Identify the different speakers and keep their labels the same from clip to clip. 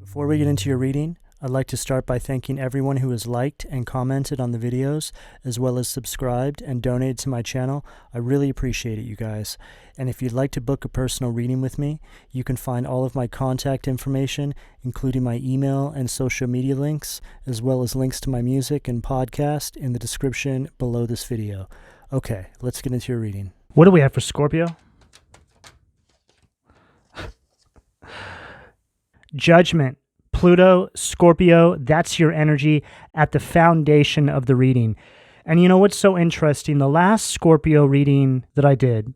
Speaker 1: Before we get into your reading, I'd like to start by thanking everyone who has liked and commented on the videos, as well as subscribed and donated to my channel. I really appreciate it, you guys. And if you'd like to book a personal reading with me, you can find all of my contact information, including my email and social media links, as well as links to my music and podcast in the description below this video. Okay, let's get into your reading.
Speaker 2: What do we have for Scorpio? Judgment. Pluto, Scorpio, that's your energy at the foundation of the reading. And you know what's so interesting? The last Scorpio reading that I did,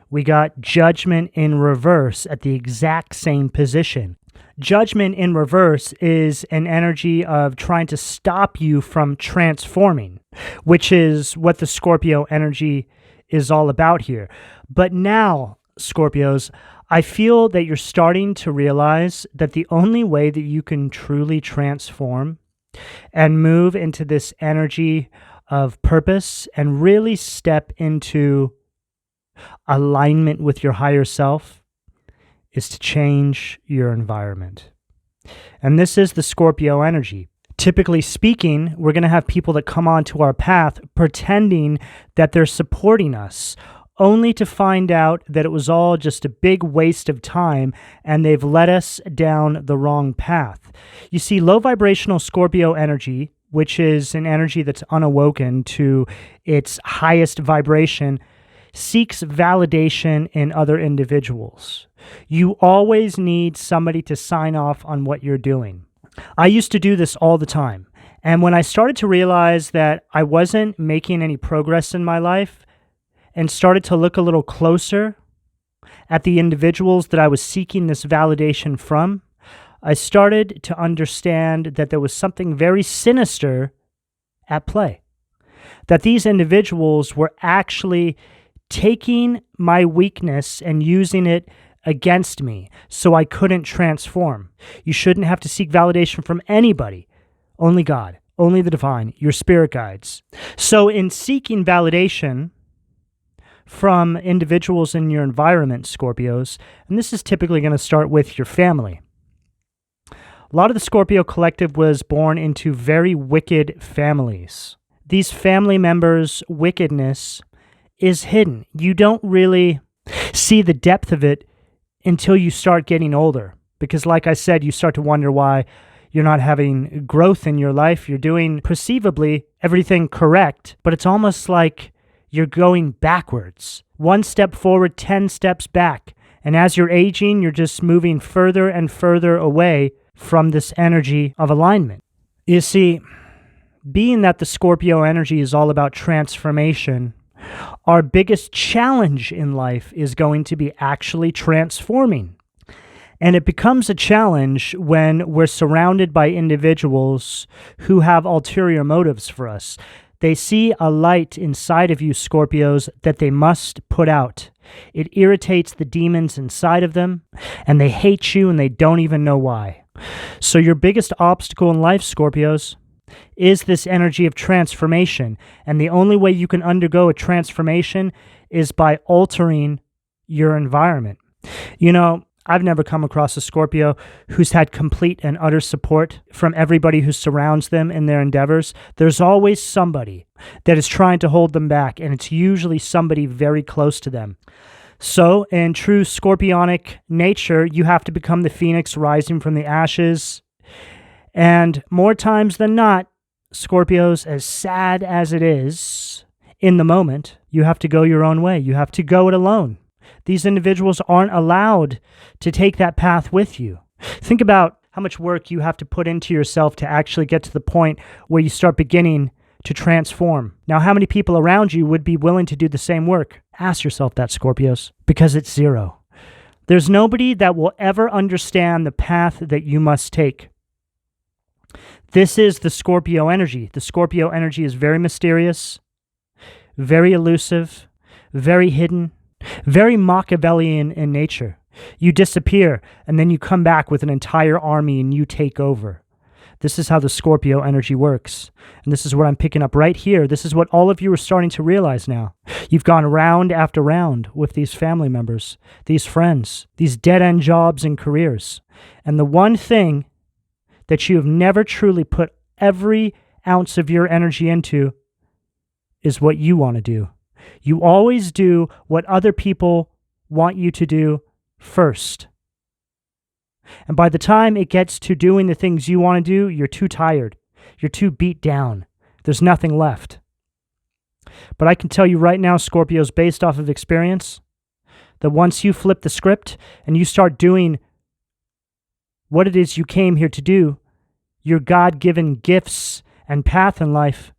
Speaker 2: we got Judgment in reverse at the exact same position. Judgment in reverse is an energy of trying to stop you from transforming, which is what the Scorpio energy is all about here. But now, Scorpios, I feel that you're starting to realize that the only way that you can truly transform and move into this energy of purpose and really step into alignment with your higher self is to change your environment. And this is the Scorpio energy. Typically speaking, we're going to have people that come onto our path pretending that they're supporting us, only to find out that it was all just a big waste of time and they've led us down the wrong path. You see, low vibrational Scorpio energy, which is an energy that's unawoken to its highest vibration, seeks validation in other individuals. You always need somebody to sign off on what you're doing. I used to do this all the time. And when I started to realize that I wasn't making any progress in my life, and started to look a little closer at the individuals that I was seeking this validation from, I started to understand that there was something very sinister at play. That these individuals were actually taking my weakness and using it against me so I couldn't transform. You shouldn't have to seek validation from anybody, only God, only the divine, your spirit guides. So in seeking validation from individuals in your environment, Scorpios, and this is typically going to start with your family. A lot of the Scorpio collective was born into very wicked families. These family members' wickedness is hidden. You don't really see the depth of it until you start getting older. Because like I said, you start to wonder why you're not having growth in your life. You're doing perceivably everything correct, but it's almost like you're going backwards. 1 step forward, 10 steps back. And as you're aging, you're just moving further and further away from this energy of alignment. You see, being that the Scorpio energy is all about transformation, our biggest challenge in life is going to be actually transforming. And it becomes a challenge when we're surrounded by individuals who have ulterior motives for us. They see a light inside of you, Scorpios, that they must put out. It irritates the demons inside of them, and they hate you, and they don't even know why. So your biggest obstacle in life, Scorpios, is this energy of transformation. And the only way you can undergo a transformation is by altering your environment. You know, I've never come across a Scorpio who's had complete and utter support from everybody who surrounds them in their endeavors. There's always somebody that is trying to hold them back, and it's usually somebody very close to them. So, in true Scorpionic nature, you have to become the phoenix rising from the ashes. And more times than not, Scorpios, as sad as it is, in the moment, you have to go your own way. You have to go it alone. These individuals aren't allowed to take that path with you. Think about how much work you have to put into yourself to actually get to the point where you start beginning to transform. Now, how many people around you would be willing to do the same work? Ask yourself that, Scorpios, because it's zero. There's nobody that will ever understand the path that you must take. This is the Scorpio energy. The Scorpio energy is very mysterious, very elusive, very hidden, very Machiavellian in nature. You disappear, and then you come back with an entire army, and you take over. This is how the Scorpio energy works. And this is what I'm picking up right here. This is what all of you are starting to realize now. You've gone round after round with these family members, these friends, these dead-end jobs and careers. And the one thing that you have never truly put every ounce of your energy into is what you want to do. You always do what other people want you to do first. And by the time it gets to doing the things you want to do, you're too tired. You're too beat down. There's nothing left. But I can tell you right now, Scorpios, based off of experience, that once you flip the script and you start doing what it is you came here to do, your God-given gifts and path in life,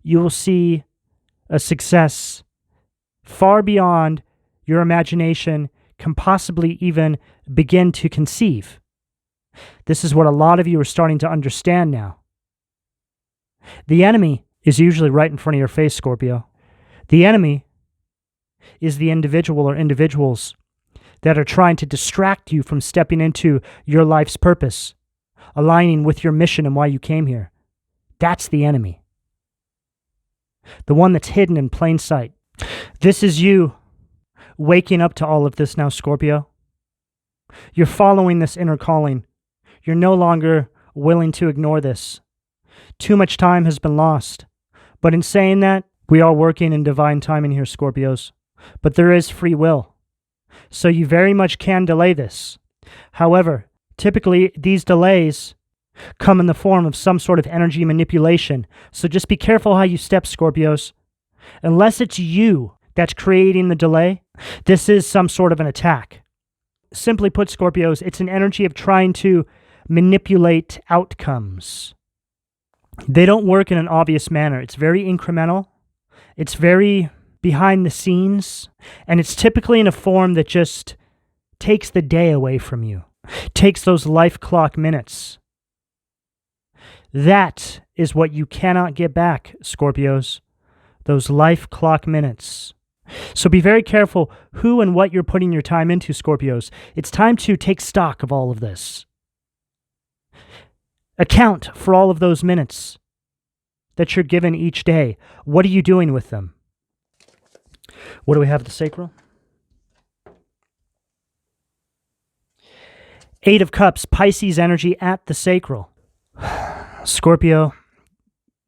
Speaker 2: you will see a success far beyond your imagination can possibly even begin to conceive. This is what a lot of you are starting to understand now. The enemy is usually right in front of your face, Scorpio. The enemy is the individual or individuals that are trying to distract you from stepping into your life's purpose, aligning with your mission and why you came here. That's the enemy. The one that's hidden in plain sight. This is you waking up to all of this now, Scorpio. You're following this inner calling. You're no longer willing to ignore this. Too much time has been lost. But in saying that, we are working in divine timing here, Scorpios. But there is free will. So you very much can delay this. However, typically these delays come in the form of some sort of energy manipulation. So just be careful how you step, Scorpios. Unless it's you that's creating the delay, this is some sort of an attack. Simply put, Scorpios, it's an energy of trying to manipulate outcomes. They don't work in an obvious manner. It's very incremental. It's very behind the scenes. And it's typically in a form that just takes the day away from you. Takes those life clock minutes. That is what you cannot get back, Scorpios. Those life clock minutes. So be very careful who and what you're putting your time into, Scorpios. It's time to take stock of all of this. Account for all of those minutes that you're given each day. What are you doing with them? What do we have at the sacral? 8 of Cups, Pisces energy at the sacral. Scorpio,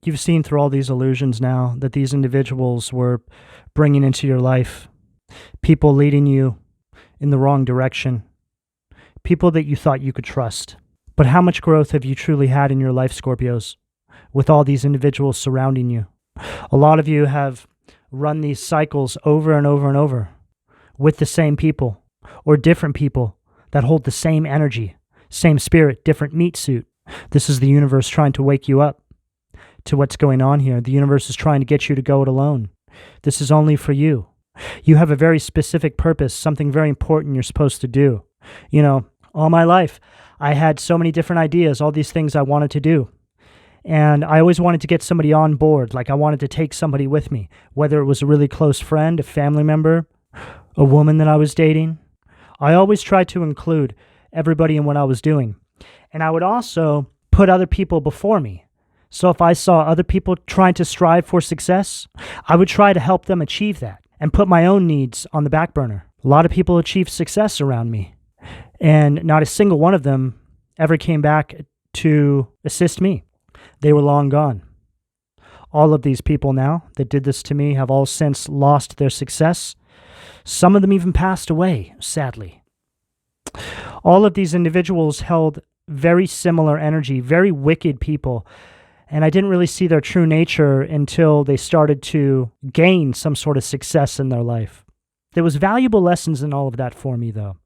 Speaker 2: you've seen through all these illusions now that these individuals were bringing into your life. People leading you in the wrong direction. People that you thought you could trust. But how much growth have you truly had in your life, Scorpios, with all these individuals surrounding you? A lot of you have run these cycles over and over and over with the same people or different people that hold the same energy, same spirit, different meat suit. This is the universe trying to wake you up to what's going on here. The universe is trying to get you to go it alone. This is only for you. You have a very specific purpose, something very important you're supposed to do. You know, all my life, I had so many different ideas, all these things I wanted to do. And I always wanted to get somebody on board. Like I wanted to take somebody with me, whether it was a really close friend, a family member, a woman that I was dating. I always tried to include everybody in what I was doing. And I would also put other people before me. So if I saw other people trying to strive for success, I would try to help them achieve that and put my own needs on the back burner. A lot of people achieved success around me, and not a single one of them ever came back to assist me. They were long gone. All of these people now that did this to me have all since lost their success. Some of them even passed away, sadly. All of these individuals held very similar energy, very wicked people. And I didn't really see their true nature until they started to gain some sort of success in their life. There was valuable lessons in all of that for me, though,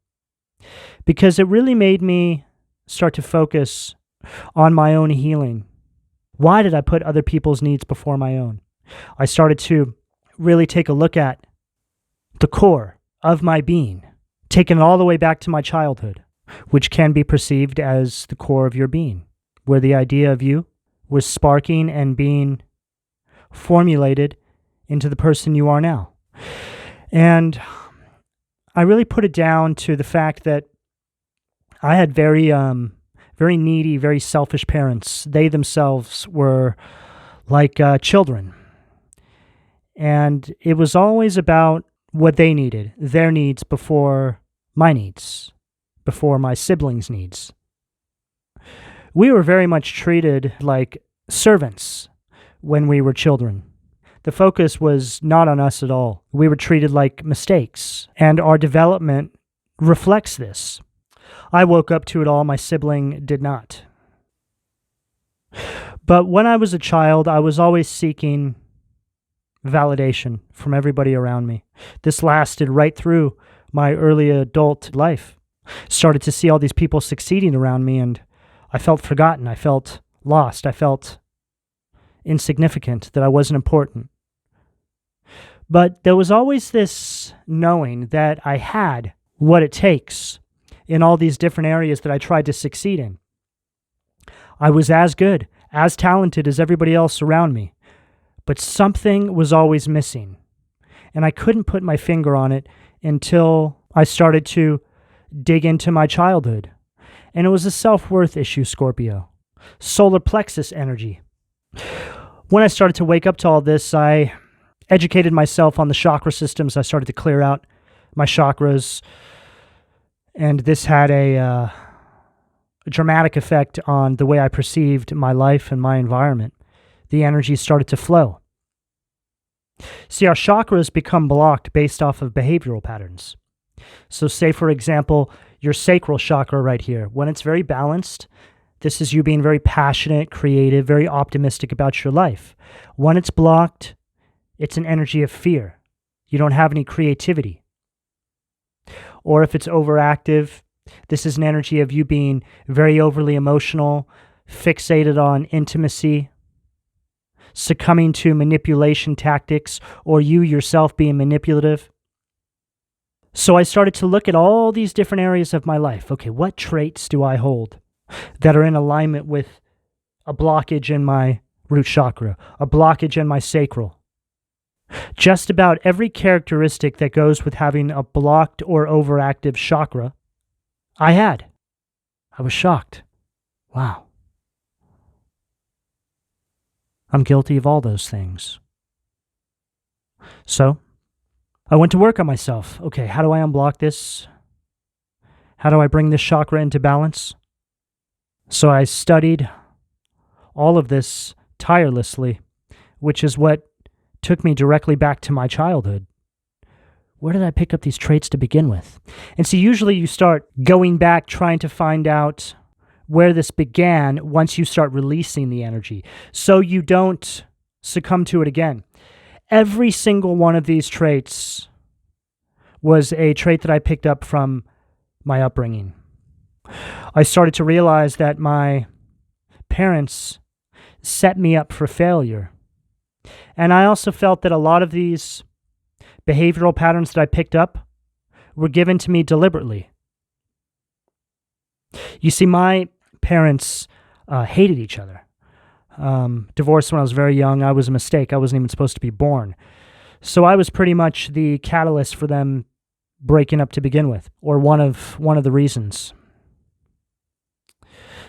Speaker 2: because it really made me start to focus on my own healing. Why did I put other people's needs before my own? I started to really take a look at the core of my being, taking it all the way back to my childhood, which can be perceived as the core of your being, where the idea of you was sparking and being formulated into the person you are now. And I really put it down to the fact that I had very needy, very selfish parents. They themselves were like children. And it was always about what they needed, their needs before my needs, before my siblings' needs. We were very much treated like servants when we were children. The focus was not on us at all. We were treated like mistakes, and our development reflects this. I woke up to it all, my sibling did not. But when I was a child, I was always seeking validation from everybody around me. This lasted right through my early adult life. Started to see all these people succeeding around me, and I felt forgotten. I felt lost. I felt insignificant, that I wasn't important. But there was always this knowing that I had what it takes in all these different areas that I tried to succeed in. I was as good, as talented as everybody else around me, but something was always missing, and I couldn't put my finger on it until I started to dig into my childhood. And it was a self-worth issue, Scorpio. Solar plexus energy. When I started to wake up to all this, I educated myself on the chakra systems. I started to clear out my chakras, and this had a dramatic effect on the way I perceived my life and my environment. The energy started to flow. See, our chakras become blocked based off of behavioral patterns. So say, for example, your sacral chakra right here. When it's very balanced, this is you being very passionate, creative, very optimistic about your life. When it's blocked, it's an energy of fear. You don't have any creativity. Or if it's overactive, this is an energy of you being very overly emotional, fixated on intimacy, succumbing to manipulation tactics, or you yourself being manipulative. So I started to look at all these different areas of my life. Okay, what traits do I hold that are in alignment with a blockage in my root chakra, a blockage in my sacral? Just about every characteristic that goes with having a blocked or overactive chakra, I had. I was shocked. Wow. I'm guilty of all those things. So, I went to work on myself. Okay, how do I unblock this? How do I bring this chakra into balance? So I studied all of this tirelessly, which is what took me directly back to my childhood. Where did I pick up these traits to begin with? And see, usually you start going back trying to find out where this began once you start releasing the energy, so you don't succumb to it again. Every single one of these traits was a trait that I picked up from my upbringing. I started to realize that my parents set me up for failure. And I also felt that a lot of these behavioral patterns that I picked up were given to me deliberately. You see, my parents hated each other. Divorced when I was very young. I was a mistake. I wasn't even supposed to be born. So I was pretty much the catalyst for them breaking up to begin with, or one of the reasons.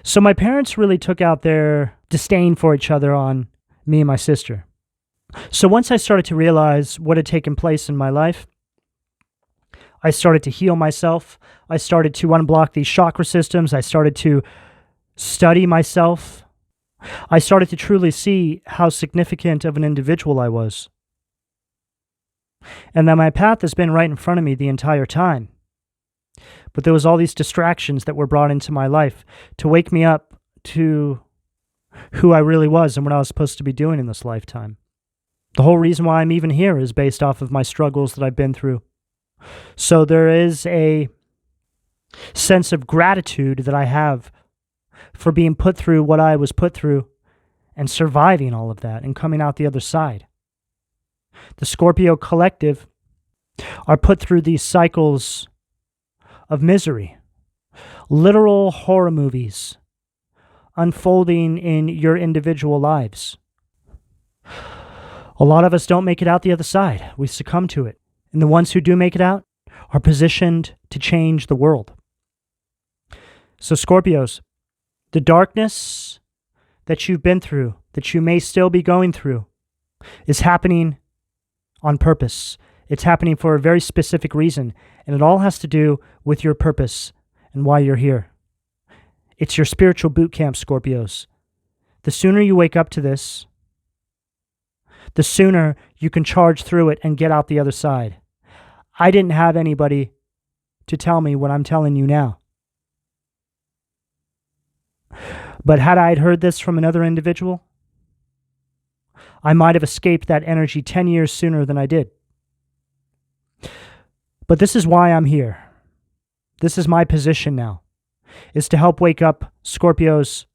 Speaker 2: So my parents really took out their disdain for each other on me and my sister. So once I started to realize what had taken place in my life, I started to heal myself. I started to unblock these chakra systems. I started to study myself. I started to truly see how significant of an individual I was. And that my path has been right in front of me the entire time. But there was all these distractions that were brought into my life to wake me up to who I really was and what I was supposed to be doing in this lifetime. The whole reason why I'm even here is based off of my struggles that I've been through. So there is a sense of gratitude that I have for being put through what I was put through and surviving all of that and coming out the other side. The Scorpio collective are put through these cycles of misery, literal horror movies unfolding in your individual lives. A lot of us don't make it out the other side. We succumb to it. And the ones who do make it out are positioned to change the world. So Scorpios, the darkness that you've been through, that you may still be going through, is happening on purpose. It's happening for a very specific reason, and it all has to do with your purpose and why you're here. It's your spiritual boot camp, Scorpios. The sooner you wake up to this, the sooner you can charge through it and get out the other side. I didn't have anybody to tell me what I'm telling you now. But had I heard this from another individual, I might have escaped that energy 10 years sooner than I did. But this is why I'm here. This is my position now, is to help wake up Scorpios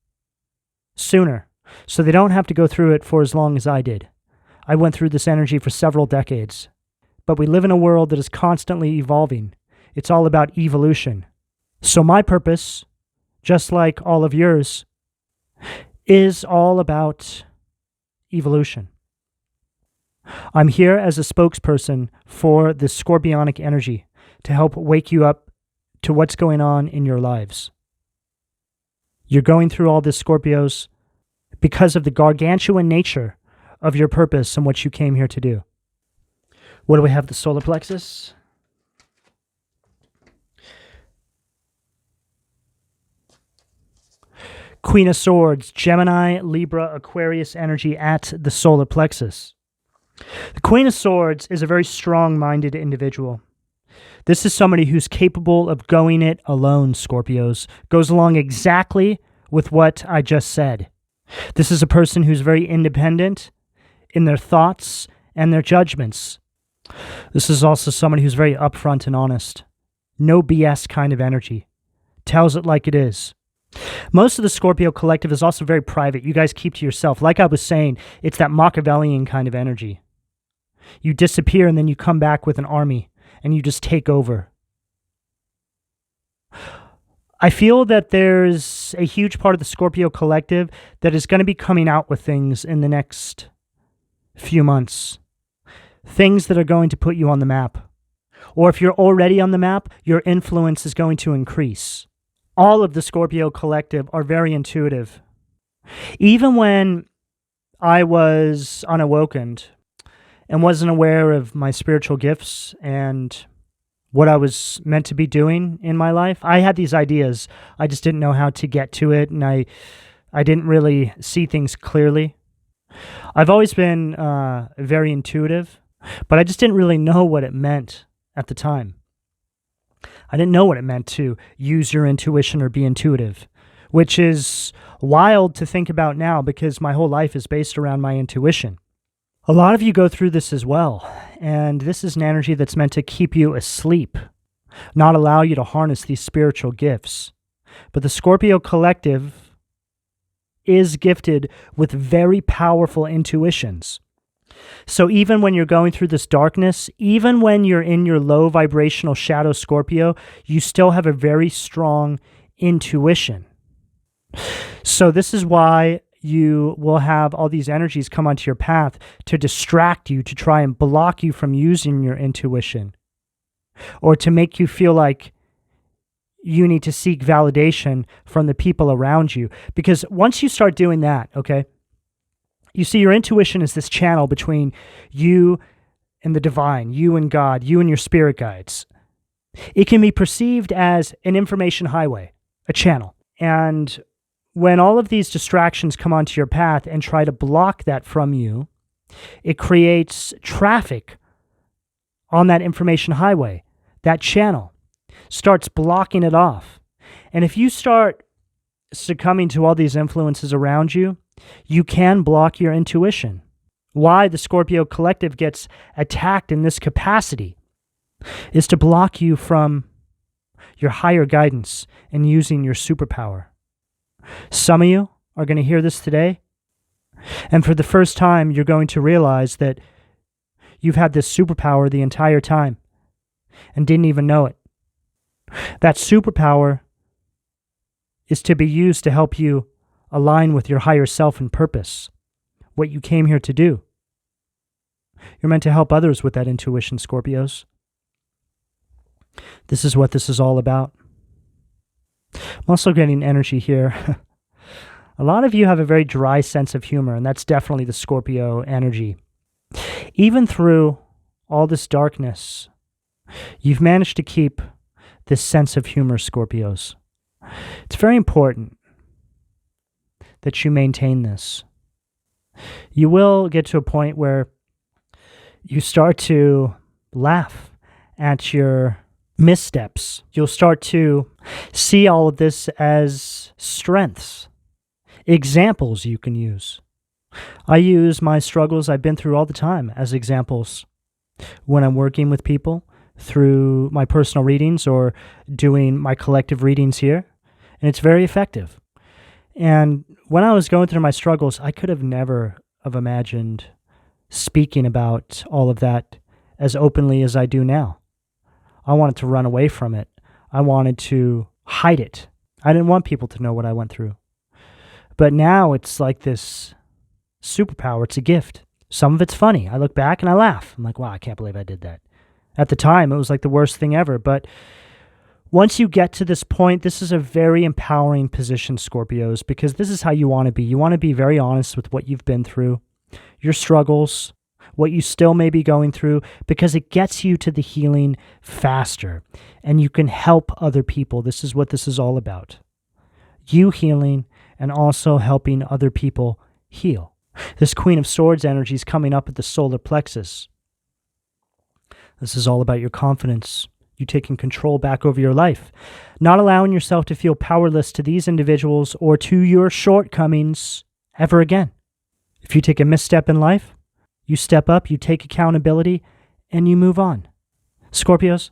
Speaker 2: sooner so they don't have to go through it for as long as I did. I went through this energy for several decades. But we live in a world that is constantly evolving. It's all about evolution. So my purpose, just like all of yours, is all about evolution. I'm here as a spokesperson for the scorpionic energy to help wake you up to what's going on in your lives. You're going through all this, Scorpios, because of the gargantuan nature of your purpose and what you came here to do. What do we have? The solar plexus. Queen of Swords, Gemini, Libra, Aquarius energy at the solar plexus. The Queen of Swords is a very strong-minded individual. This is somebody who's capable of going it alone, Scorpios. Goes along exactly with what I just said. This is a person who's very independent in their thoughts and their judgments. This is also somebody who's very upfront and honest. No BS kind of energy. Tells it like it is. Most of the Scorpio collective is also very private. You guys keep to yourself. Like I was saying, it's that Machiavellian kind of energy. You disappear and then you come back with an army and you just take over. I feel that there's a huge part of the Scorpio collective that is going to be coming out with things in the next few months. Things that are going to put you on the map. Or if you're already on the map, your influence is going to increase. All of the Scorpio collective are very intuitive. Even when I was unawakened and wasn't aware of my spiritual gifts and what I was meant to be doing in my life, I had these ideas. I just didn't know how to get to it, and I didn't really see things clearly. I've always been very intuitive, but I just didn't really know what it meant at the time. I didn't know what it meant to use your intuition or be intuitive, which is wild to think about now because my whole life is based around my intuition. A lot of you go through this as well, and this is an energy that's meant to keep you asleep, not allow you to harness these spiritual gifts. But the Scorpio collective is gifted with very powerful intuitions. So even when you're going through this darkness, even when you're in your low vibrational shadow Scorpio, you still have a very strong intuition. So this is why you will have all these energies come onto your path to distract you, to try and block you from using your intuition, or to make you feel like you need to seek validation from the people around you. Because once you start doing that, okay, you see, your intuition is this channel between you and the divine, you and God, you and your spirit guides. It can be perceived as an information highway, a channel. And when all of these distractions come onto your path and try to block that from you, it creates traffic on that information highway. That channel starts blocking it off. And if you start succumbing to all these influences around you, you can block your intuition. Why the Scorpio collective gets attacked in this capacity is to block you from your higher guidance and using your superpower. Some of you are going to hear this today, and for the first time, you're going to realize that you've had this superpower the entire time and didn't even know it. That superpower is to be used to help you align with your higher self and purpose, what you came here to do. You're meant to help others with that intuition, Scorpios. This is what this is all about. I'm also getting energy here. A lot of you have a very dry sense of humor, and that's definitely the Scorpio energy. Even through all this darkness, you've managed to keep this sense of humor, Scorpios. It's very important that you maintain this. You will get to a point where you start to laugh at your missteps. You'll start to see all of this as strengths, examples you can use. I use my struggles I've been through all the time as examples when I'm working with people through my personal readings or doing my collective readings here, and it's very effective. And when I was going through my struggles, I could have never have imagined speaking about all of that as openly as I do now. I wanted to run away from it. I wanted to hide it. I didn't want people to know what I went through. But now it's like this superpower. It's a gift. Some of it's funny. I look back and I laugh. I'm like, wow, I can't believe I did that. At the time, it was like the worst thing ever. But once you get to this point, this is a very empowering position, Scorpios, because this is how you want to be. You want to be very honest with what you've been through, your struggles, what you still may be going through, because it gets you to the healing faster and you can help other people. This is what this is all about. You healing and also helping other people heal. This Queen of Swords energy is coming up at the solar plexus. This is all about your confidence, you taking control back over your life, not allowing yourself to feel powerless to these individuals or to your shortcomings ever again. If you take a misstep in life, you step up, you take accountability, and you move on. Scorpios,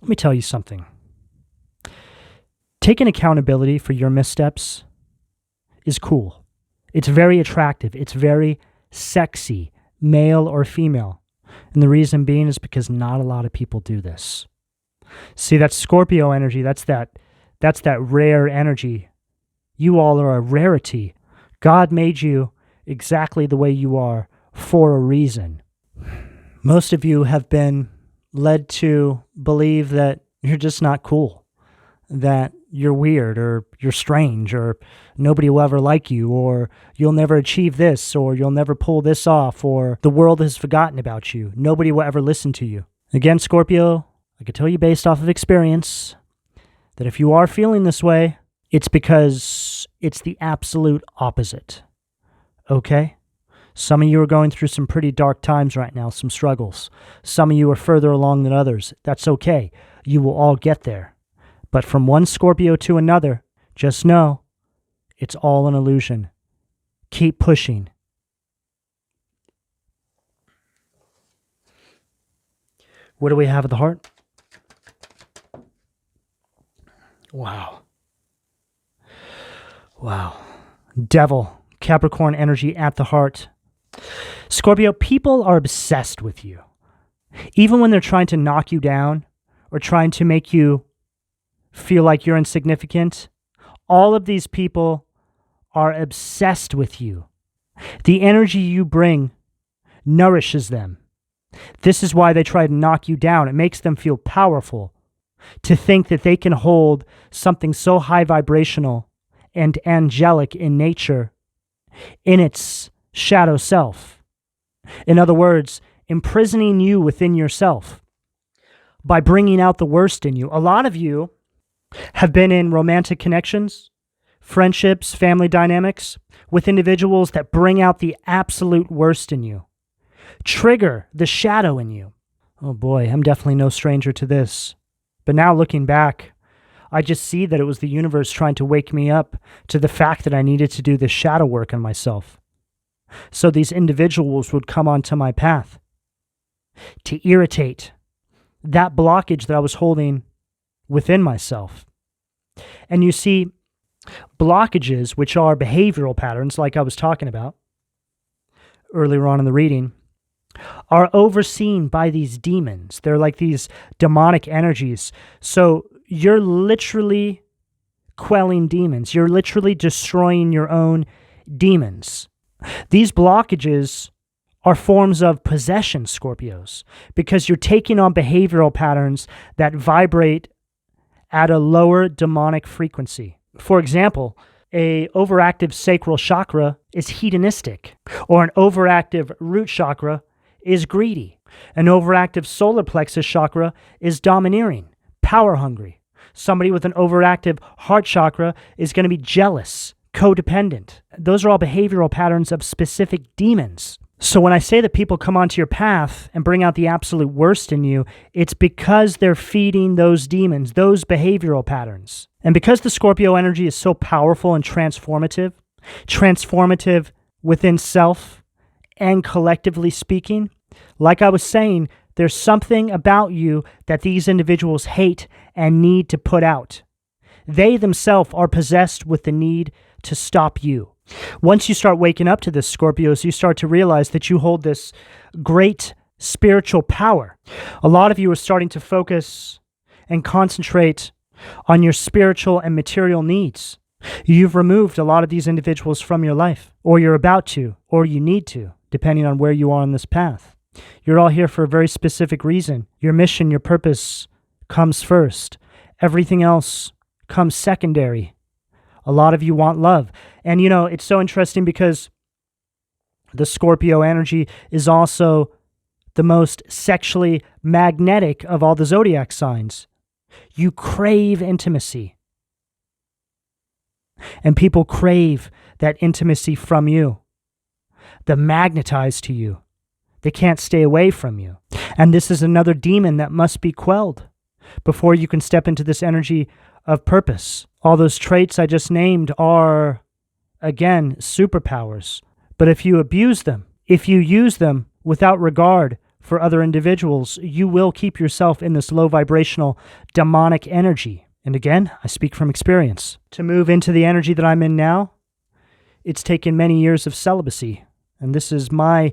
Speaker 2: let me tell you something. Taking accountability for your missteps is cool. It's very attractive. It's very sexy, male or female. And the reason being is because not a lot of people do this. See, that Scorpio energy, that's that rare energy. You all are a rarity. God made you exactly the way you are for a reason. Most of you have been led to believe that you're just not cool, that you're weird or you're strange or nobody will ever like you or you'll never achieve this or you'll never pull this off or the world has forgotten about you. Nobody will ever listen to you. Again, Scorpio, I can tell you based off of experience that if you are feeling this way, it's because it's the absolute opposite. Okay? Some of you are going through some pretty dark times right now, some struggles. Some of you are further along than others. That's okay. You will all get there. But from one Scorpio to another, just know it's all an illusion. Keep pushing. What do we have at the heart? Wow. Wow. Devil, Capricorn energy at the heart. Scorpio, people are obsessed with you. Even when they're trying to knock you down or trying to make you feel like you're insignificant, all of these people are obsessed with you. The energy you bring nourishes them. This is why they try to knock you down. It makes them feel powerful to think that they can hold something so high vibrational and angelic in nature in its shadow self. In other words, imprisoning you within yourself by bringing out the worst in you. A lot of you have been in romantic connections, friendships, family dynamics with individuals that bring out the absolute worst in you, trigger the shadow in you. Oh boy, I'm definitely no stranger to this. But now looking back, I just see that it was the universe trying to wake me up to the fact that I needed to do this shadow work on myself. So these individuals would come onto my path to irritate that blockage that I was holding within myself. And you see, blockages, which are behavioral patterns like I was talking about earlier on in the reading, are overseen by these demons. They're like these demonic energies. So you're literally quelling demons. You're literally destroying your own demons. These blockages are forms of possession, Scorpios, because you're taking on behavioral patterns that vibrate at a lower demonic frequency. For example, a overactive sacral chakra is hedonistic, or an overactive root chakra is greedy. An overactive solar plexus chakra is domineering, power hungry. Somebody with an overactive heart chakra is going to be jealous, codependent. Those are all behavioral patterns of specific demons. So when I say that people come onto your path and bring out the absolute worst in you, it's because they're feeding those demons, those behavioral patterns. And because the Scorpio energy is so powerful and transformative within self and collectively speaking, like I was saying, there's something about you that these individuals hate and need to put out. They themselves are possessed with the need to stop you. Once you start waking up to this, Scorpios, you start to realize that you hold this great spiritual power. A lot of you are starting to focus and concentrate on your spiritual and material needs. You've removed a lot of these individuals from your life, or you're about to, or you need to, depending on where you are on this path. You're all here for a very specific reason. Your mission, your purpose comes first. Everything else comes secondary. A lot of you want love. And you know, it's so interesting because the Scorpio energy is also the most sexually magnetic of all the zodiac signs. You crave intimacy. And people crave that intimacy from you. They're magnetized to you. They can't stay away from you. And this is another demon that must be quelled before you can step into this energy of purpose. All those traits I just named are, again, superpowers. But if you abuse them, if you use them without regard for other individuals, you will keep yourself in this low vibrational demonic energy. And again, I speak from experience. To move into the energy that I'm in now, it's taken many years of celibacy. And this is my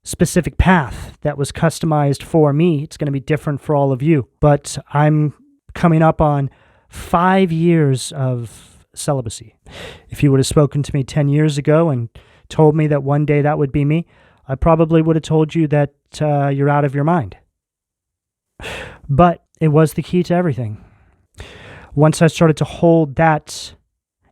Speaker 2: specific path that was customized for me. It's going to be different for all of you. But I'm coming up on 5 years of celibacy. If you would have spoken to me 10 years ago and told me that one day that would be me, I probably would have told you that you're out of your mind. But it was the key to everything. Once I started to hold that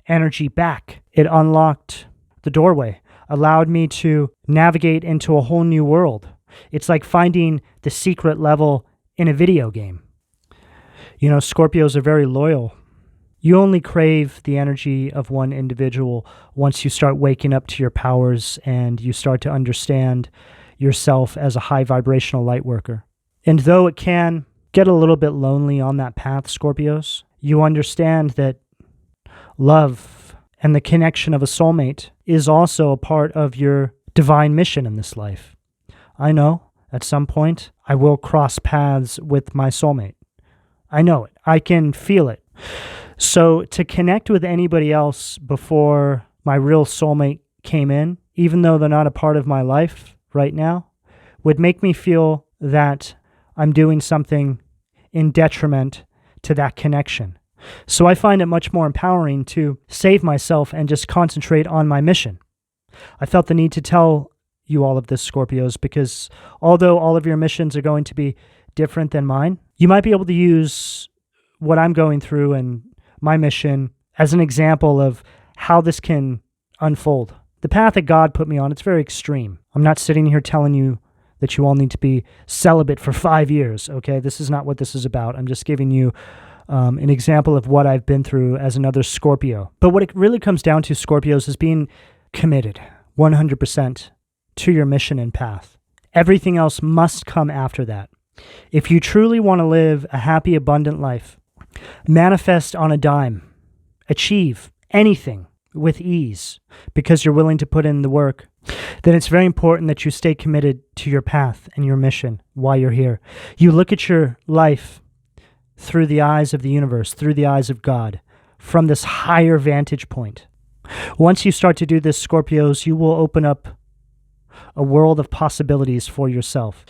Speaker 2: energy back, it unlocked the doorway, allowed me to navigate into a whole new world. It's like finding the secret level in a video game. You know, Scorpios are very loyal. You only crave the energy of one individual once you start waking up to your powers and you start to understand yourself as a high vibrational light worker. And though it can get a little bit lonely on that path, Scorpios, you understand that love and the connection of a soulmate is also a part of your divine mission in this life. I know at some point I will cross paths with my soulmate. I know it. I can feel it. So to connect with anybody else before my real soulmate came in, even though they're not a part of my life right now, would make me feel that I'm doing something in detriment to that connection. So I find it much more empowering to save myself and just concentrate on my mission. I felt the need to tell you all of this, Scorpios, because although all of your missions are going to be different than mine, you might be able to use what I'm going through and my mission as an example of how this can unfold. The path that God put me on, it's very extreme. I'm not sitting here telling you that you all need to be celibate for 5 years, okay? This is not what this is about. I'm just giving you an example of what I've been through as another Scorpio. But what it really comes down to, Scorpios, is being committed 100% to your mission and path. Everything else must come after that. If you truly want to live a happy, abundant life, manifest on a dime, achieve anything with ease because you're willing to put in the work, then it's very important that you stay committed to your path and your mission while you're here. You look at your life through the eyes of the universe, through the eyes of God, from this higher vantage point. Once you start to do this, Scorpios, you will open up a world of possibilities for yourself.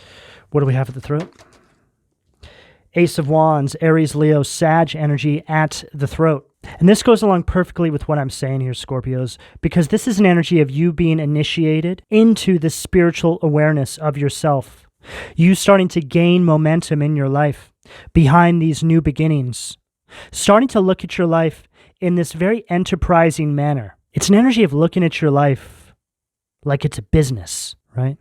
Speaker 2: What do we have at the throat? Ace of Wands, Aries, Leo, Sag energy at the throat. And this goes along perfectly with what I'm saying here, Scorpios, because this is an energy of you being initiated into the spiritual awareness of yourself. You starting to gain momentum in your life behind these new beginnings. Starting to look at your life in this very enterprising manner. It's an energy of looking at your life like it's a business, right?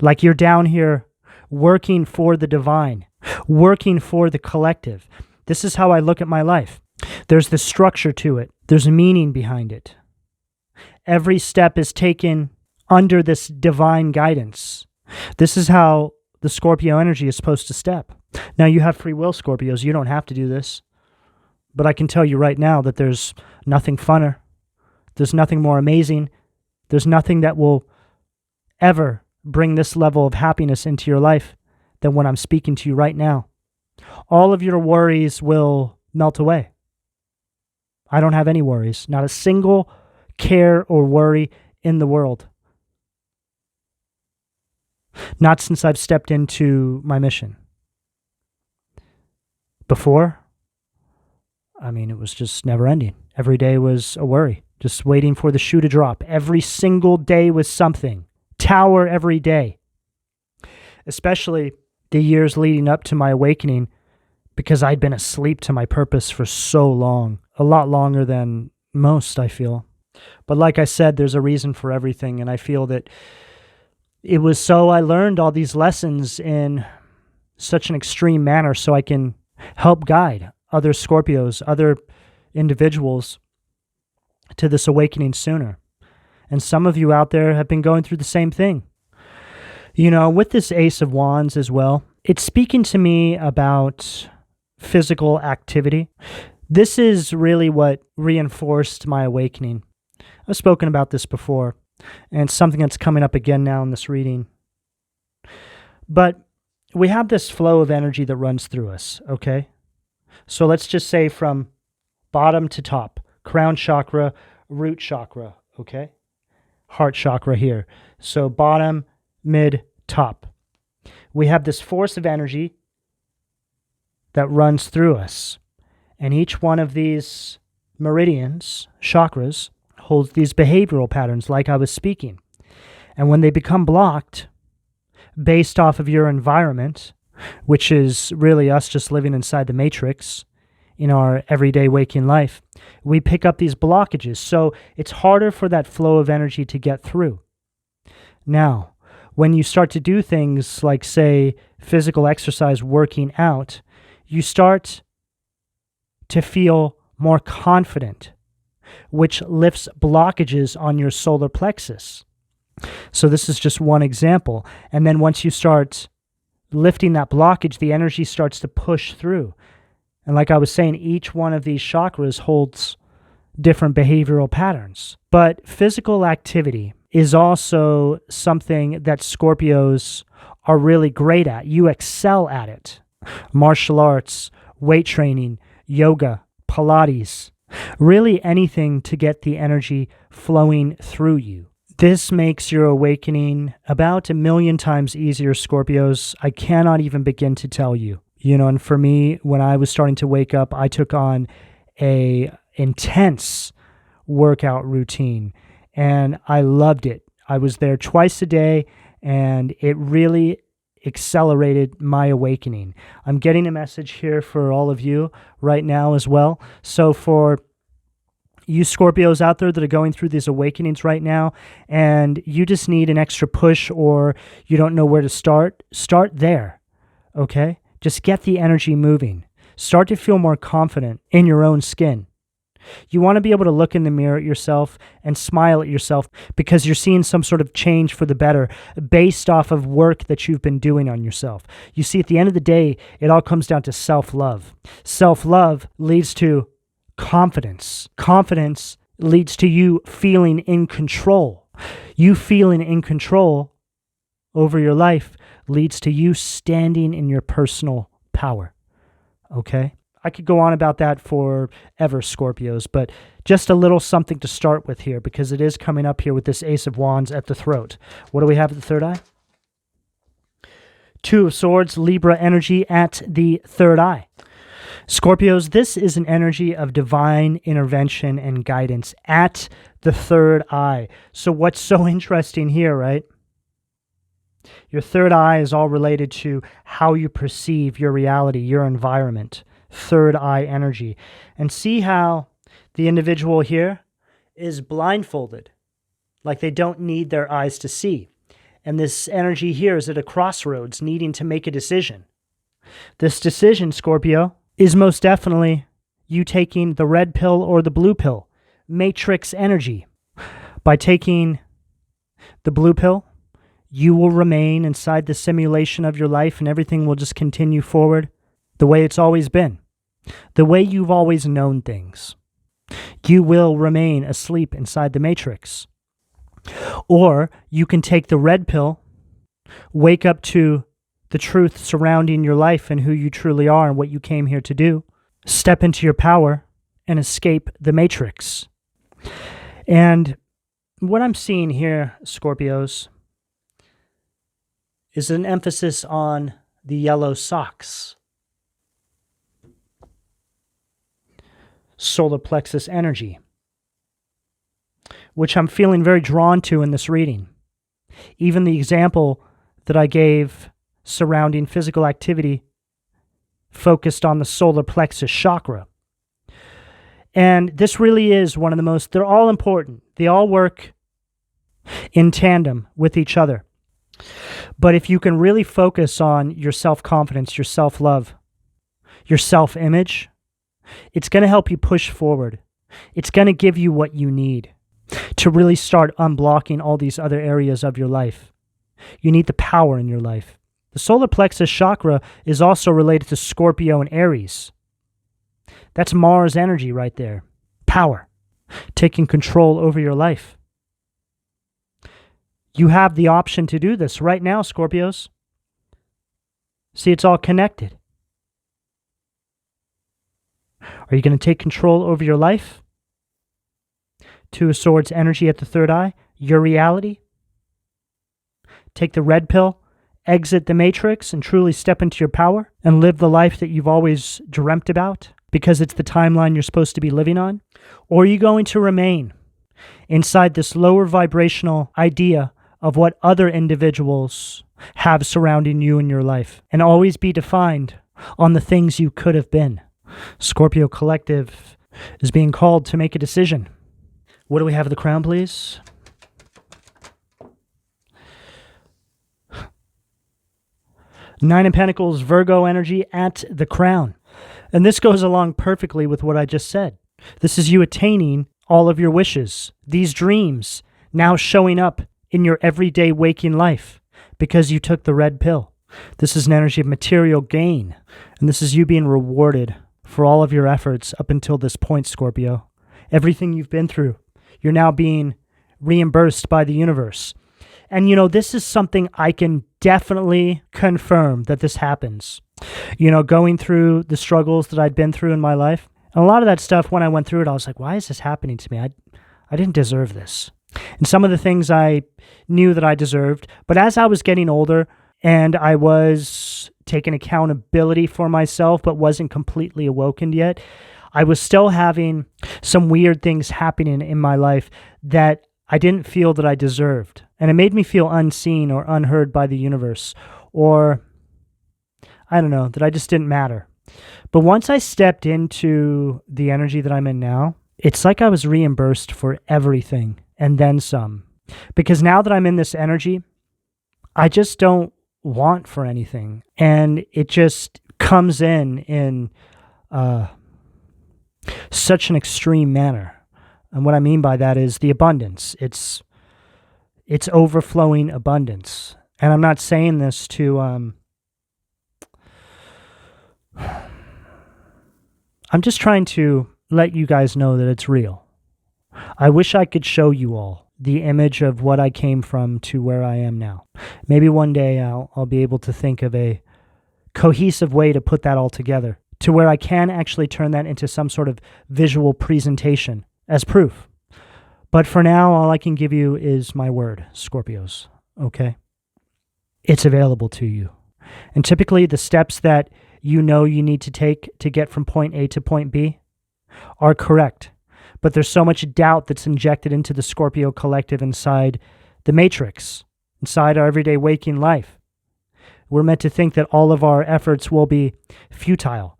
Speaker 2: Like you're down here working for the divine, working for the collective. This is how I look at my life. There's the structure to it. There's a meaning behind it. Every step is taken under this divine guidance. This is how the Scorpio energy is supposed to step. Now, you have free will, Scorpios. You don't have to do this. But I can tell you right now that there's nothing funner. There's nothing more amazing. There's nothing that will ever bring this level of happiness into your life than what I'm speaking to you right now. All of your worries will melt away. I don't have any worries. Not a single care or worry in the world. Not since I've stepped into my mission. Before, it was just never ending. Every day was a worry, just waiting for the shoe to drop. Every single day was something. Tower every day. Especially the years leading up to my awakening, because I'd been asleep to my purpose for so long. A lot longer than most, I feel. But like I said, there's a reason for everything, and I feel that it was so I learned all these lessons in such an extreme manner so I can help guide other Scorpios, other individuals to this awakening sooner. And some of you out there have been going through the same thing. With this Ace of Wands as well, it's speaking to me about physical activity. This is really what reinforced my awakening. I've spoken about this before, and it's something that's coming up again now in this reading. But we have this flow of energy that runs through us, okay? So let's just say from bottom to top, crown chakra, root chakra, okay? Heart chakra here. So bottom, mid, top. We have this force of energy that runs through us. And each one of these meridians, chakras, holds these behavioral patterns like I was speaking. And when they become blocked, based off of your environment, which is really us just living inside the matrix in our everyday waking life, we pick up these blockages. So it's harder for that flow of energy to get through. Now, when you start to do things like, say, physical exercise, working out, you start to feel more confident, which lifts blockages on your solar plexus. So this is just one example. And then once you start lifting that blockage, the energy starts to push through. And like I was saying, each one of these chakras holds different behavioral patterns. But physical activity is also something that Scorpios are really great at. You excel at it. Martial arts, weight training, yoga, Pilates, really anything to get the energy flowing through you. This makes your awakening about 1,000,000 times easier, Scorpios. I cannot even begin to tell you. And for me, when I was starting to wake up, I took on a intense workout routine, and I loved it. I was there twice a day, and it really accelerated my awakening. I'm getting a message here for all of you right now as well. So for you Scorpios out there that are going through these awakenings right now, and you just need an extra push or you don't know where to start there, okay? Just get the energy moving. Start to feel more confident in your own skin. You want to be able to look in the mirror at yourself and smile at yourself because you're seeing some sort of change for the better based off of work that you've been doing on yourself. You see, at the end of the day, it all comes down to self-love. Self-love leads to confidence. Confidence leads to you feeling in control. You feeling in control over your life leads to you standing in your personal power. Okay? I could go on about that forever, Scorpios, but just a little something to start with here because it is coming up here with this Ace of Wands at the throat. What do we have at the third eye? Two of Swords, Libra energy at the third eye. Scorpios, this is an energy of divine intervention and guidance at the third eye. So what's so interesting here, right? Your third eye is all related to how you perceive your reality, your environment. Third eye energy. And see how the individual here is blindfolded, like they don't need their eyes to see. And this energy here is at a crossroads, needing to make a decision. This decision, Scorpio, is most definitely you taking the red pill or the blue pill, matrix energy. By taking the blue pill, you will remain inside the simulation of your life and everything will just continue forward the way it's always been, the way you've always known things. You will remain asleep inside the matrix. Or you can take the red pill, wake up to the truth surrounding your life and who you truly are and what you came here to do, step into your power and escape the matrix. And what I'm seeing here, Scorpios, is an emphasis on the yellow socks. Solar plexus energy, which I'm feeling very drawn to in this reading. Even the example that I gave surrounding physical activity focused on the solar plexus chakra. And this really is one of the most, they're all important. They all work in tandem with each other. But if you can really focus on your self-confidence, your self-love, your self-image, it's going to help you push forward. It's going to give you what you need to really start unblocking all these other areas of your life. You need the power in your life. The solar plexus chakra is also related to Scorpio and Aries. That's Mars energy right there. Power. Taking control over your life. You have the option to do this right now, Scorpios. See, it's all connected. Are you going to take control over your life? Two of Swords energy at the third eye. Your reality. Take the red pill, exit the matrix, and truly step into your power and live the life that you've always dreamt about because it's the timeline you're supposed to be living on? Or are you going to remain inside this lower vibrational idea of what other individuals have surrounding you in your life and always be defined on the things you could have been? Scorpio Collective is being called to make a decision. What do we have at the crown, please? Nine of Pentacles, Virgo energy at the crown. And this goes along perfectly with what I just said. This is you attaining all of your wishes. These dreams now showing up in your everyday waking life because you took the red pill. This is an energy of material gain. And this is you being rewarded for all of your efforts up until this point, Scorpio. Everything you've been through, you're now being reimbursed by the universe. And, you know, this is something I can definitely confirm that this happens. You know, going through the struggles that I'd been through in my life. And a lot of that stuff, when I went through it, I was like, why is this happening to me? I didn't deserve this. And some of the things I knew that I deserved. But as I was getting older and I was taking accountability for myself but wasn't completely awoken yet, I was still having some weird things happening in my life that I didn't feel that I deserved. And it made me feel unseen or unheard by the universe. Or, I don't know, that I just didn't matter. But once I stepped into the energy that I'm in now, it's like I was reimbursed for everything and then some. Because now that I'm in this energy, I just don't want for anything. And it just comes in such an extreme manner. And what I mean by that is the abundance. It's overflowing abundance. And I'm not saying this to... I'm just trying to let you guys know that it's real. I wish I could show you all the image of what I came from to where I am now. Maybe one day I'll be able to think of a cohesive way to put that all together, to where I can actually turn that into some sort of visual presentation as proof. But for now, all I can give you is my word, Scorpios, okay? It's available to you. And typically the steps that you know you need to take to get from point A to point B are correct. But there's so much doubt that's injected into the Scorpio collective inside the matrix, inside our everyday waking life. We're meant to think that all of our efforts will be futile.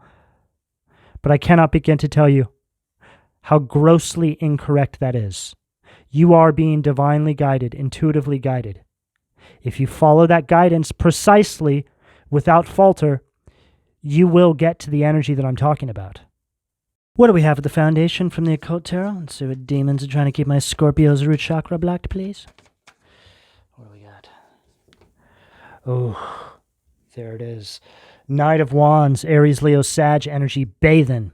Speaker 2: But I cannot begin to tell you how grossly incorrect that is. You are being divinely guided, intuitively guided. If you follow that guidance precisely, without falter, you will get to the energy that I'm talking about. What do we have at the foundation from the Occult Tarot? Let's see what demons are trying to keep my Scorpio's root chakra blocked, please. What do we got? Oh, there it is. Knight of Wands, Aries, Leo, Sag energy, bathing.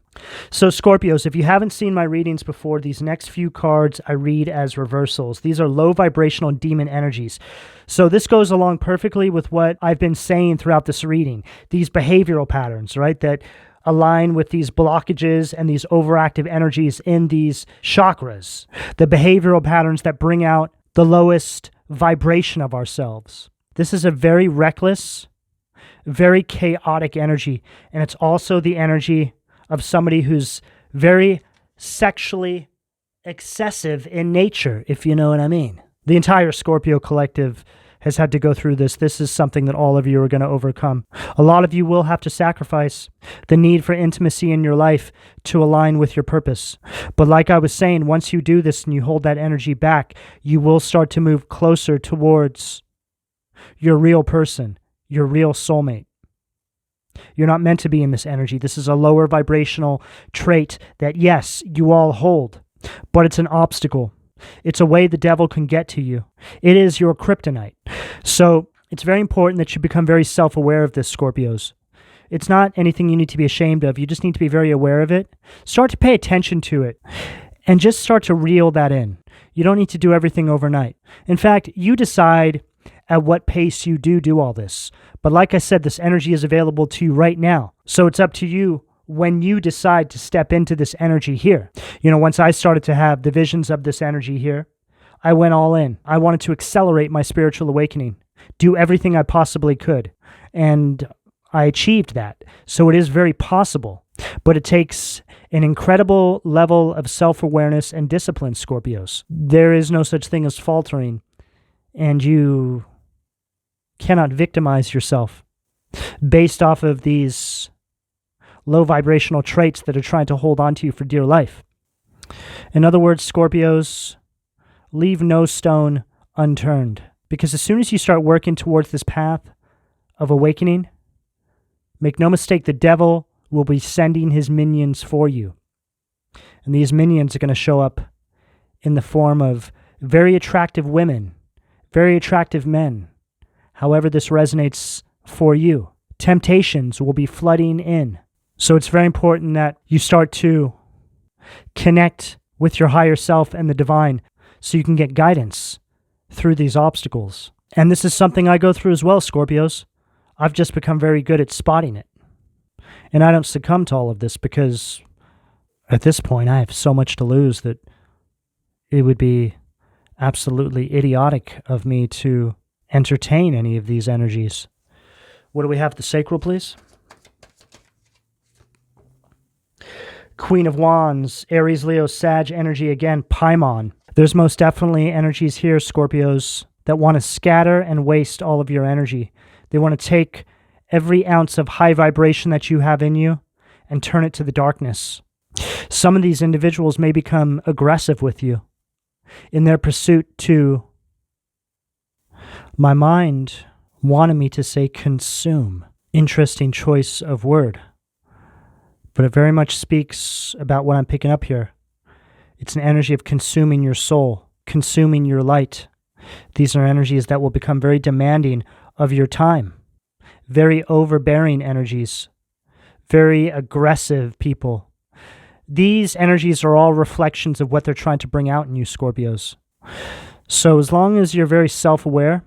Speaker 2: So Scorpios, if you haven't seen my readings before, these next few cards I read as reversals. These are low vibrational demon energies. So this goes along perfectly with what I've been saying throughout this reading. These behavioral patterns, right, that align with these blockages and these overactive energies in these chakras. The behavioral patterns that bring out the lowest vibration of ourselves. This is a very reckless, very chaotic energy. And it's also the energy of somebody who's very sexually excessive in nature, if you know what I mean. The entire Scorpio collective has had to go through this. This is something that all of you are going to overcome. A lot of you will have to sacrifice the need for intimacy in your life to align with your purpose. But like I was saying, once you do this and you hold that energy back, you will start to move closer towards your real person, your real soulmate. You're not meant to be in this energy. This is a lower vibrational trait that, yes, you all hold, but it's an obstacle. It's a way the devil can get to you. It is your kryptonite. So it's very important that you become very self-aware of this, Scorpios. It's not anything you need to be ashamed of. You just need to be very aware of it. Start to pay attention to it and just start to reel that in. You don't need to do everything overnight. In fact, you decide at what pace you do all this. But like I said, this energy is available to you right now. So it's up to you when you decide to step into this energy here. You know, once I started to have the visions of this energy here, I went all in. I wanted to accelerate my spiritual awakening, do everything I possibly could. And I achieved that. So it is very possible. But it takes an incredible level of self-awareness and discipline, Scorpios. There is no such thing as faltering. And you cannot victimize yourself based off of these low vibrational traits that are trying to hold on to you for dear life. In other words, Scorpios, leave no stone unturned. Because as soon as you start working towards this path of awakening, make no mistake, the devil will be sending his minions for you. And these minions are going to show up in the form of very attractive women, very attractive men. However this resonates for you. Temptations will be flooding in. So it's very important that you start to connect with your higher self and the divine so you can get guidance through these obstacles. And this is something I go through as well, Scorpios. I've just become very good at spotting it. And I don't succumb to all of this because at this point I have so much to lose that it would be absolutely idiotic of me to entertain any of these energies. What do we have? The sacral, please. Queen of Wands, Aries, Leo, Sag energy again, Paimon. There's most definitely energies here, Scorpios, that want to scatter and waste all of your energy. They want to take every ounce of high vibration that you have in you and turn it to the darkness. Some of these individuals may become aggressive with you in their pursuit to, my mind wanted me to say consume. Interesting choice of word. But it very much speaks about what I'm picking up here. It's an energy of consuming your soul, consuming your light. These are energies that will become very demanding of your time. Very overbearing energies. Very aggressive people. These energies are all reflections of what they're trying to bring out in you, Scorpios. So as long as you're very self-aware,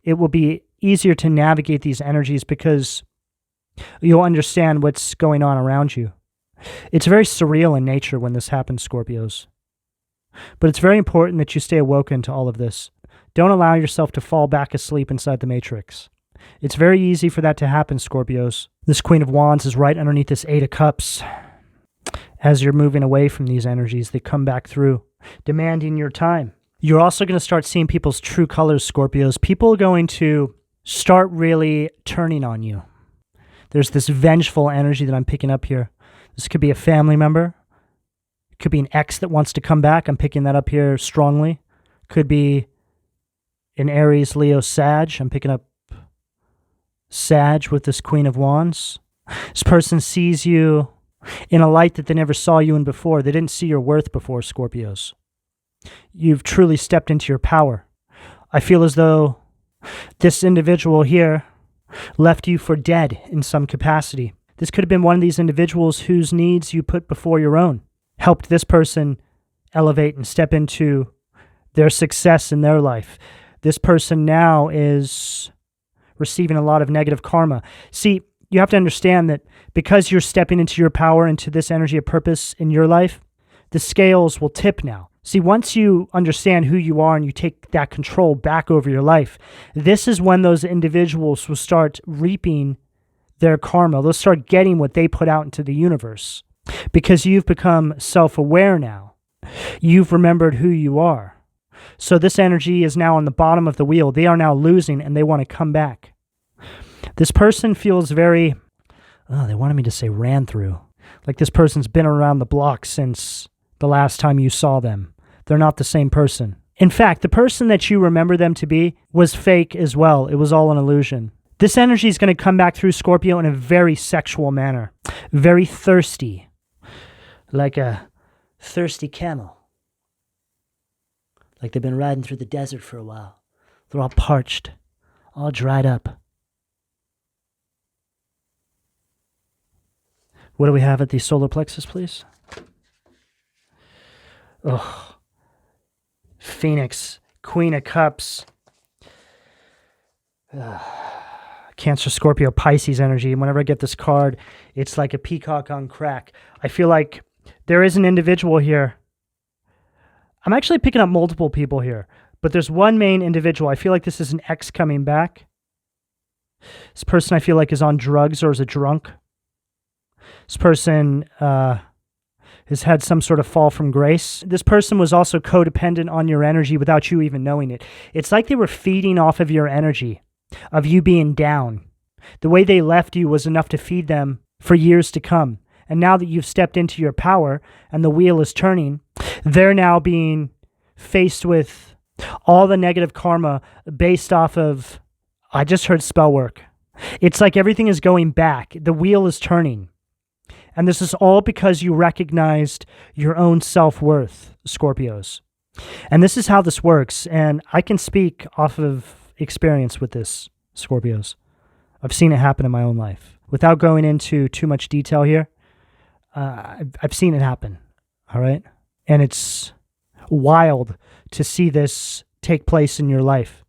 Speaker 2: it will be easier to navigate these energies because you'll understand what's going on around you. It's very surreal in nature when this happens, Scorpios. But it's very important that you stay awoken to all of this. Don't allow yourself to fall back asleep inside the matrix. It's very easy for that to happen, Scorpios. This Queen of Wands is right underneath this Eight of Cups. As you're moving away from these energies, they come back through, demanding your time. You're also going to start seeing people's true colors, Scorpios. People are going to start really turning on you. There's this vengeful energy that I'm picking up here. This could be a family member. It could be an ex that wants to come back. I'm picking that up here strongly. Could be an Aries, Leo, Sag. I'm picking up Sag with this Queen of Wands. This person sees you in a light that they never saw you in before. They didn't see your worth before, Scorpios. You've truly stepped into your power. I feel as though this individual here left you for dead in some capacity. This could have been one of these individuals whose needs you put before your own. Helped this person elevate and step into their success in their life. This person now is receiving a lot of negative karma. See, you have to understand that because you're stepping into your power, into this energy of purpose in your life, the scales will tip now. See, once you understand who you are and you take that control back over your life, this is when those individuals will start reaping their karma. They'll start getting what they put out into the universe because you've become self-aware now. You've remembered who you are. So this energy is now on the bottom of the wheel. They are now losing and they want to come back. This person feels very, they wanted me to say ran through. Like this person's been around the block since the last time you saw them. They're not the same person. In fact, the person that you remember them to be was fake as well. It was all an illusion. This energy is going to come back through Scorpio in a very sexual manner. Very thirsty. Like a thirsty camel. Like they've been riding through the desert for a while. They're all parched. All dried up. What do we have at the solar plexus, please? Oh, Phoenix, Queen of Cups, Cancer, Scorpio, Pisces energy. And whenever I get this card, it's like a peacock on crack. I feel like there is an individual here. I'm actually picking up multiple people here, but there's one main individual. I feel like this is an ex coming back. This person I feel like is on drugs or is a drunk. This person has had some sort of fall from grace. This person was also codependent on your energy without you even knowing it. It's like they were feeding off of your energy, of you being down. The way they left you was enough to feed them for years to come. And now that you've stepped into your power and the wheel is turning, they're now being faced with all the negative karma based off of, I just heard spell work. It's like everything is going back. The wheel is turning. And this is all because you recognized your own self-worth, Scorpios. And this is how this works. And I can speak off of experience with this, Scorpios. I've seen it happen in my own life. Without going into too much detail here, I've seen it happen, all right? And it's wild to see this take place in your life.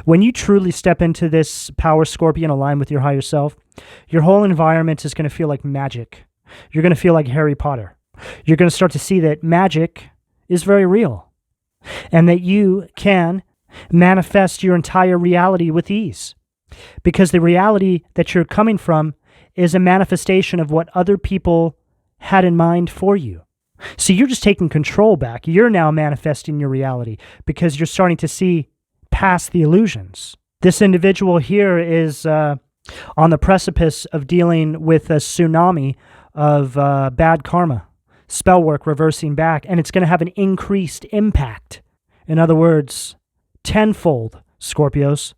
Speaker 2: When you truly step into this power, Scorpion, align with your higher self, your whole environment is going to feel like magic. You're going to feel like Harry Potter. You're going to start to see that magic is very real and that you can manifest your entire reality with ease because the reality that you're coming from is a manifestation of what other people had in mind for you. So you're just taking control back. You're now manifesting your reality because you're starting to see past the illusions. This individual here is on the precipice of dealing with a tsunami of bad karma, spell work reversing back, and it's going to have an increased impact. In other words, tenfold, Scorpios.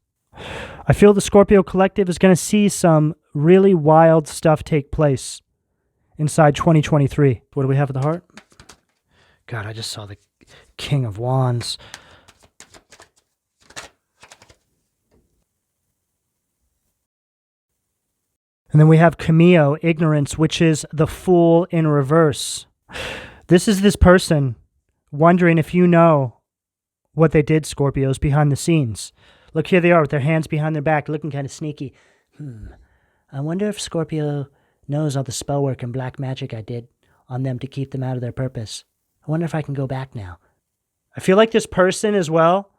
Speaker 2: I feel the Scorpio Collective is going to see some really wild stuff take place inside 2023. What do we have at the heart? God, I just saw the King of Wands. And then we have Cameo, ignorance, which is the fool in reverse. This is this person wondering if you know what they did, Scorpios, behind the scenes. Look, here they are with their hands behind their back, looking kind of sneaky. I wonder if Scorpio knows all the spell work and black magic I did on them to keep them out of their purpose. I wonder if I can go back now. I feel like this person as well,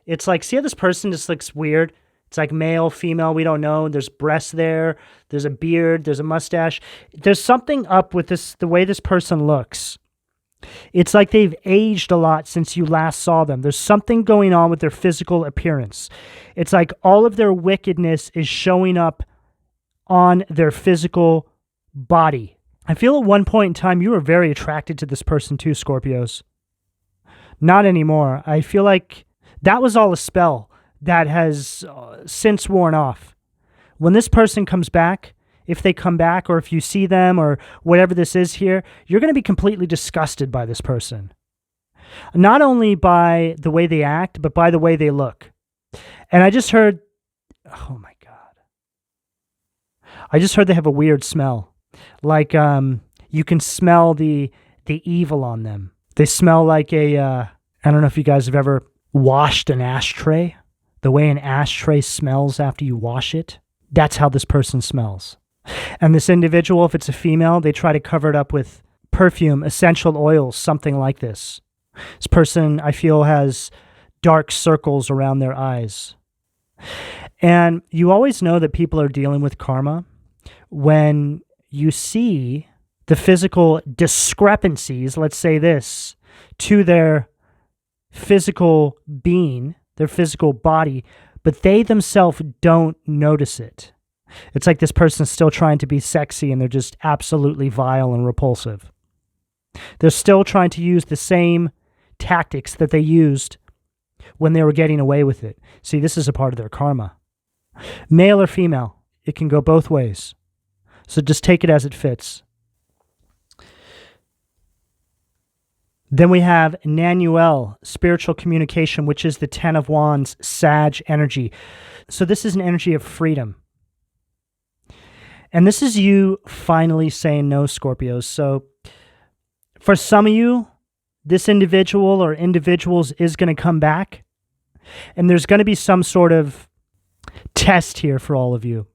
Speaker 2: it's like, see how this person just looks weird? It's like male, female, we don't know. There's breasts there. There's a beard. There's a mustache. There's something up with this, the way this person looks. It's like they've aged a lot since you last saw them. There's something going on with their physical appearance. It's like all of their wickedness is showing up on their physical body. I feel at one point in time you were very attracted to this person too, Scorpios. Not anymore. I feel like that was all a spell that has since worn off. When this person comes back, if they come back or if you see them or whatever this is here, you're going to be completely disgusted by this person. Not only by the way they act, but by the way they look. And I just heard, oh my God. I just heard they have a weird smell. Like you can smell the evil on them. They smell like I don't know if you guys have ever washed an ashtray. The way an ashtray smells after you wash it, that's how this person smells. And this individual, if it's a female, they try to cover it up with perfume, essential oils, something like this. This person, I feel, has dark circles around their eyes. And you always know that people are dealing with karma when you see the physical discrepancies, let's say this, to their physical being, their physical body, but they themselves don't notice it. It's like this person's still trying to be sexy and they're just absolutely vile and repulsive. They're still trying to use the same tactics that they used when they were getting away with it. See, this is a part of their karma. Male or female, it can go both ways. So just take it as it fits. Then we have Nanuel, spiritual communication, which is the 10 of Wands, Sag energy. So this is an energy of freedom. And this is you finally saying no, Scorpios. So for some of you, this individual or individuals is going to come back. And there's going to be some sort of test here for all of you,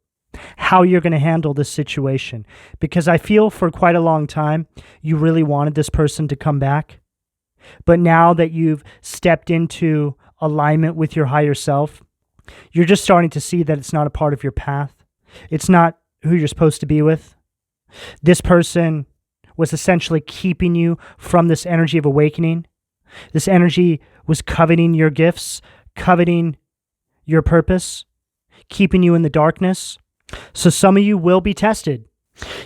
Speaker 2: how you're going to handle this situation. Because I feel for quite a long time, you really wanted this person to come back. But now that you've stepped into alignment with your higher self, you're just starting to see that it's not a part of your path. It's not who you're supposed to be with. This person was essentially keeping you from this energy of awakening. This energy was coveting your gifts, coveting your purpose, keeping you in the darkness. So some of you will be tested.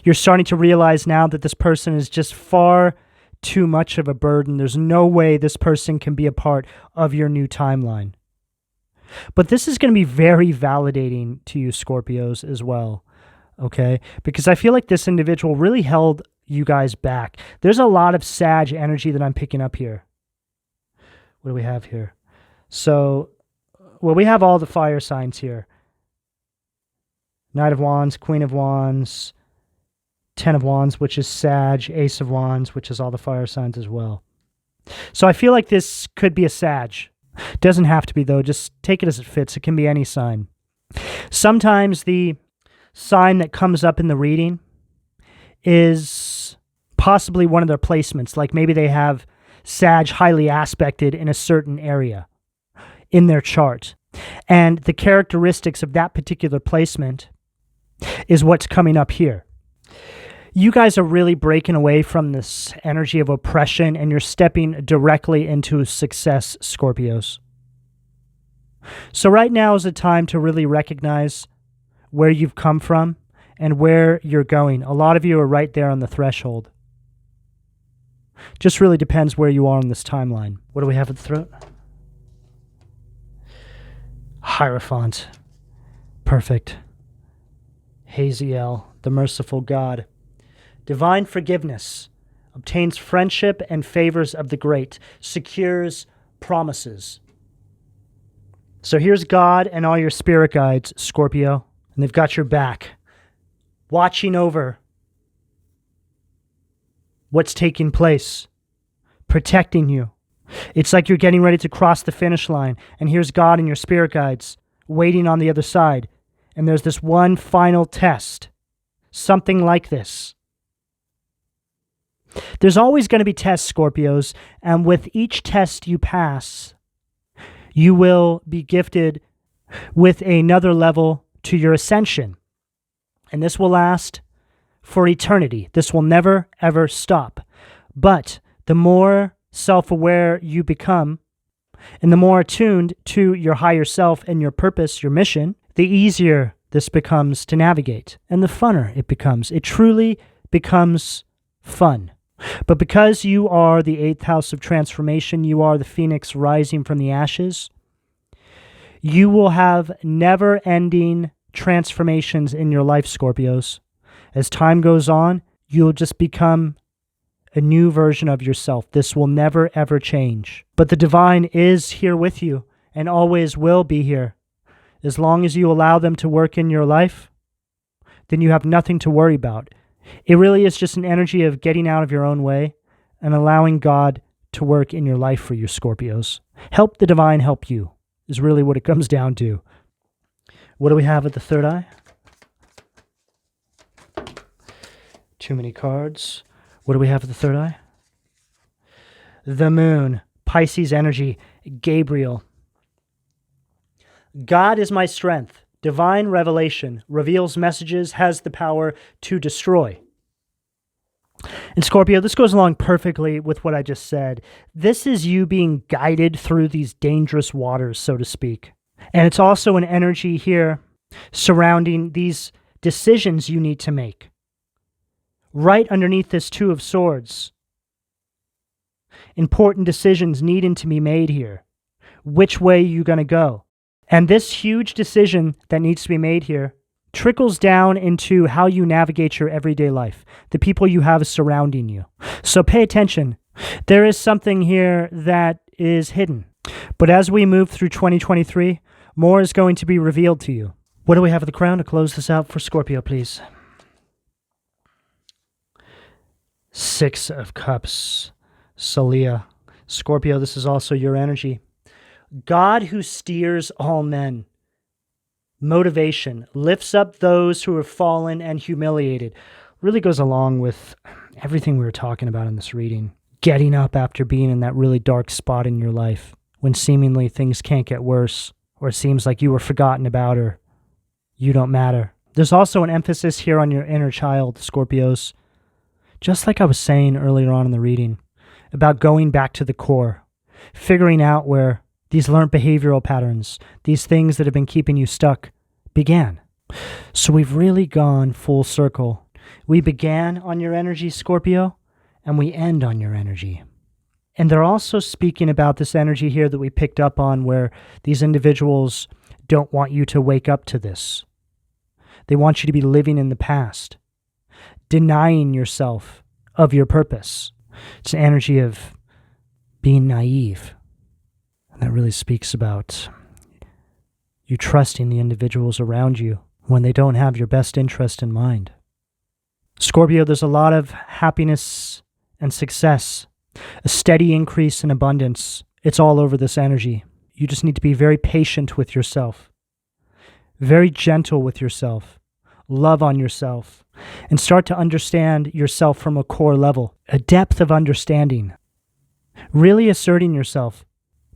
Speaker 2: You're starting to realize now that this person is just far too much of a burden. There's no way this person can be a part of your new timeline. But this is going to be very validating to you, Scorpios, as well. Okay? Because I feel like this individual really held you guys back. There's a lot of Sag energy that I'm picking up here. What do we have here? So, well, we have all the fire signs here. Knight of Wands, Queen of Wands, 10 of Wands, which is Sag, Ace of Wands, which is all the fire signs as well. So I feel like this could be a Sag. Doesn't have to be, though. Just take it as it fits. It can be any sign. Sometimes the sign that comes up in the reading is possibly one of their placements. Like maybe they have Sag highly aspected in a certain area in their chart. And the characteristics of that particular placement is what's coming up here. You guys are really breaking away from this energy of oppression and you're stepping directly into success, Scorpios. So right now is a time to really recognize where you've come from and where you're going. A lot of you are right there on the threshold. Just really depends where you are on this timeline. What do we have at the throat? Hierophant. Perfect. Haziel, the merciful God. Divine forgiveness. Obtains friendship and favors of the great. Secures promises. So here's God and all your spirit guides, Scorpio. And they've got your back. Watching over what's taking place. Protecting you. It's like you're getting ready to cross the finish line. And here's God and your spirit guides waiting on the other side. And there's this one final test. Something like this. There's always going to be tests, Scorpios. And with each test you pass, you will be gifted with another level to your ascension. And this will last for eternity. This will never, ever stop. But the more self-aware you become, and the more attuned to your higher self and your purpose, your mission, the easier this becomes to navigate, and the funner it becomes. It truly becomes fun. But because you are the 8th house of transformation, you are the phoenix rising from the ashes, you will have never-ending transformations in your life, Scorpios. As time goes on, you'll just become a new version of yourself. This will never, ever change. But the divine is here with you and always will be here. As long as you allow them to work in your life, then you have nothing to worry about. It really is just an energy of getting out of your own way and allowing God to work in your life for you, Scorpios. Help the divine help you is really what it comes down to. What do we have at the third eye? Too many cards. What do we have at the third eye? The moon, Pisces energy, Gabriel. God is my strength. Divine revelation reveals messages, has the power to destroy. And Scorpio, this goes along perfectly with what I just said. This is you being guided through these dangerous waters, so to speak. And it's also an energy here surrounding these decisions you need to make. Right underneath this Two of Swords. Important decisions needing to be made here. Which way are you going to go? And this huge decision that needs to be made here trickles down into how you navigate your everyday life, the people you have surrounding you. So pay attention. There is something here that is hidden. But as we move through 2023, more is going to be revealed to you. What do we have at the crown to close this out for Scorpio, please? Six of Cups. Salia. Scorpio, this is also your energy. God who steers all men. Motivation. Lifts up those who have fallen and humiliated. Really goes along with everything we were talking about in this reading. Getting up after being in that really dark spot in your life when seemingly things can't get worse, or it seems like you were forgotten about or you don't matter. There's also an emphasis here on your inner child, Scorpios. Just like I was saying earlier on in the reading, about going back to the core, figuring out where these learned behavioral patterns, these things that have been keeping you stuck, began. So we've really gone full circle. We began on your energy, Scorpio, and we end on your energy. And they're also speaking about this energy here that we picked up on where these individuals don't want you to wake up to this. They want you to be living in the past, denying yourself of your purpose. It's an energy of being naive. And that really speaks about you trusting the individuals around you when they don't have your best interest in mind. Scorpio, there's a lot of happiness and success, a steady increase in abundance. It's all over this energy. You just need to be very patient with yourself, very gentle with yourself, love on yourself, and start to understand yourself from a core level, a depth of understanding, really asserting yourself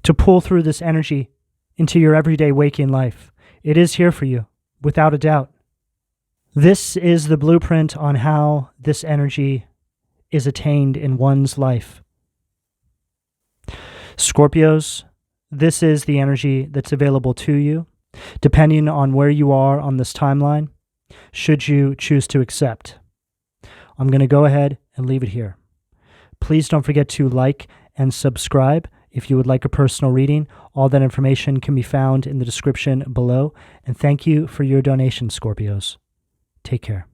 Speaker 2: to pull through this energy into your everyday waking life. It is here for you, without a doubt. This is the blueprint on how this energy is attained in one's life. Scorpios, this is the energy that's available to you, depending on where you are on this timeline, should you choose to accept. I'm going to go ahead and leave it here. Please don't forget to like and subscribe if you would like a personal reading. All that information can be found in the description below. And thank you for your donation, Scorpios. Take care.